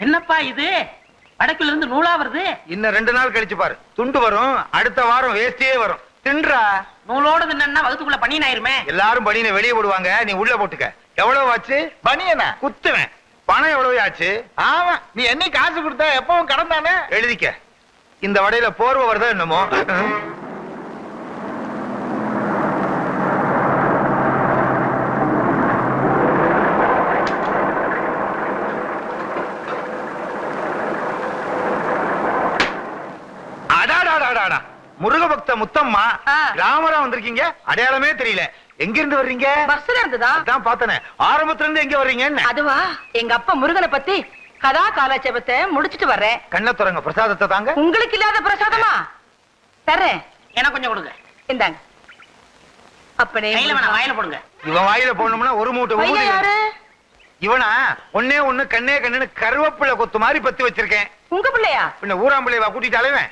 என்னப்பா இது வடக்குல இருந்து நூலா வருது. இன்னும் 2 நாள் கழிச்சு பாரு, துண்டு வரும். அடுத்த வாரம் வேஸ்டியே வரும். தின்றா. நூலோட தின்னா வகுத்துக்குள்ள பனியன் ஆயிருமே. எல்லாரும் பனியனை வெளியே போடுவாங்க, நீ உள்ள போட்டுக்க. எவ்வளவு ஆச்சு? பனியனா குத்துவேன். பணம் எவ்வளவு ஆச்சு? ஆமா, நீ என்ன காசு கொடுத்த எப்பவும் கடன் தானே. எழுதிக்க. இந்த வடையில போர்வை வருதா என்னமோ. முருக பக்த முத்தம்மா ராமரா வந்திருக்கீங்க. அடையாளமே தெரியல. எங்க இருந்து வர்றீங்க? பஸ்ல இருந்துதா? அதான் பார்த்தனே. ஆரம்பத்துல இருந்து எங்க வர்றீங்க? அதுவா, எங்க அப்பா முருகனை பத்தி கதா காலட்சேபத்தை முடிச்சிட்டு வர்றேன். கண்ண துறங்க, பிரசாதத்தை தாங்க. உங்களுக்கு இல்லாத பிரசாதமா? தர்றேன். எனக்கு கொஞ்சம் கொடுங்க. இந்தாங்க. அப்பனே கையில வேணாம், வாயில போடுங்க. இவன் வாயில போடணும்னா ஒரு மூட்டை ஊதி. யாரு இவனா? ஒன்னே ஒண்ணு கண்ணே கண்ணுன்னு கருவேப்பிலை கொத்து மாதிரி பத்தி வச்சிருக்கேன். உங்க பிள்ளையா? பின்ன ஊராம்பிள்ளைவா கூட்டிட்டு அலைவேன்.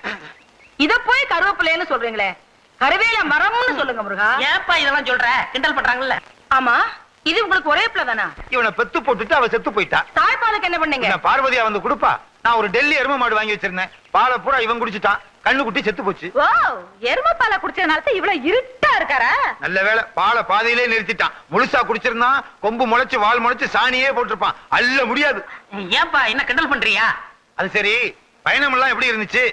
இத போய் கருவேப்பிலைன்னு சொல்றீங்களே, கருவேல மரம்னு சொல்லுங்க முருகா. ஏப்பா இதெல்லாம் சொல்ற? கிண்டல் பண்றாங்கல்ல. ஆமா, இது உங்களுக்கு ஒரே பிள்ளை தானா? இவனை பெத்து போட்டுட்டு அவ செத்து போயிட்டா. தாய்ப்பாலுக்கு என்ன பண்ணீங்க? பார்வதியா வந்து கொடுப்பா. நான் ஒரு டெல்லி எரும மாடு வாங்கி வச்சிருந்தேன். பாலை பூரா இவன் குடிச்சிட்டான். கண்ணு குட்டி செத்து போச்சு. ஓ, எரும பாலை குடிச்சதுனால இவ்வளவு இருட்டா இருக்காரா? நல்ல வேளை, பாலை பாதையிலே நிறுத்திட்டான். முழுசா குடிச்சிருந்தான், கொம்பு முளைச்சு வால் முளைச்சு சாணியே போட்டிருப்பான். அள்ள முடியாது. ஏப்பா என்ன கிண்டல் பண்றியா? அது சரி, பயணம் எல்லாம் எப்படி இருந்துச்சு?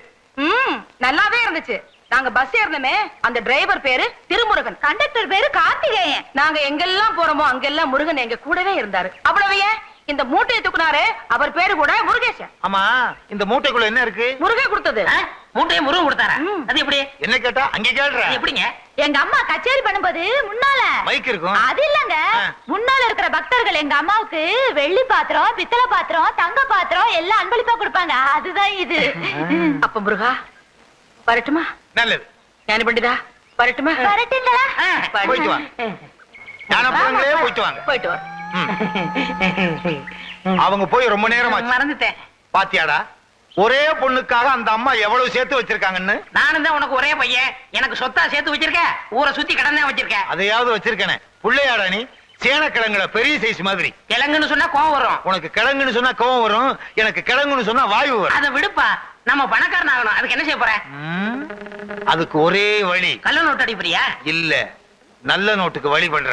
நல்லாவே இருந்துச்சு. நாங்க பஸ் ஏறணுமே, அந்த டிரைவர் பேரு திருமுருகன், கண்டக்டர் பேரு கார்த்திகேயன். நாங்க எங்கெல்லாம் போறோமோ அங்கெல்லாம் முருகன் எங்க கூடவே இருந்தாரு. அவ்வளவு ஏன், இந்த மூட்டையை தூக்குனாரு, அவர் பேரு கூட முருகேசன். ஆமா, இந்த மூட்டைக்குள்ள என்ன இருக்கு? முருகே கொடுத்தது. மூட்டையை முருகன் கொடுத்தாரா? அது எப்படி? என்ன கேட்டா அங்க கேள்ற? எப்படிங்க? எங்க அம்மா கச்சேரி பண்ணும்போது முன்னால மைக் இருக்கும். அது இல்லங்க, முன்னால இருக்கிற பக்தர்கள் எங்க அம்மாவுக்கு வெள்ளி பாத்திரம், பித்தளை பாத்திரம், தங்க பாத்திரம் எல்லாம் அன்பளிப்பா கொடுப்பாங்க. அதுதான் இது. அப்ப முருகா வரட்டுமா? நல்லது. ஞான பண்டிதா வரட்டுமா? வரட்டுங்களா? போயிட்டு வாங்க. ஞான பண்டிதரே போயிட்டு வாங்க. போயிட்டு வா. அவங்க போய் ரொம்ப நேரம் ஆச்சு. மறந்துட்டேன். பாத்தியாடா, ஒரே பொண்ணுக்காக அந்த அம்மா எவ்வளவு சேர்த்து வச்சிருக்காங்கன்னு. நானும் தான் உனக்கு ஒரே பையன், எனக்கு சொத்தா சேர்த்து வச்சிருக்க. ஊரை சுத்தி கடன் தான் வச்சிருக்க. அதையாவது வச்சிருக்கனே. புள்ளையாடா நீ? சேனக்கிழங்குல பெரிய சைஸ் மாதிரி. கிழங்குன்னு சொன்னா கோவம் வரும். உனக்கு கிழங்குன்னு சொன்னா கோவம் வரும், எனக்கு கிழங்குன்னு சொன்னா வாயு வரும். அதை விடுப்பா, நம்ம பணக்காரன் ஆகணும். அதுக்கு என்ன செய்ய போற? அதுக்கு ஒரே வழி. கள்ள நோட்டு அடிப்பறியா? இல்ல, நல்ல நோட்டுக்கு வழி பண்ற.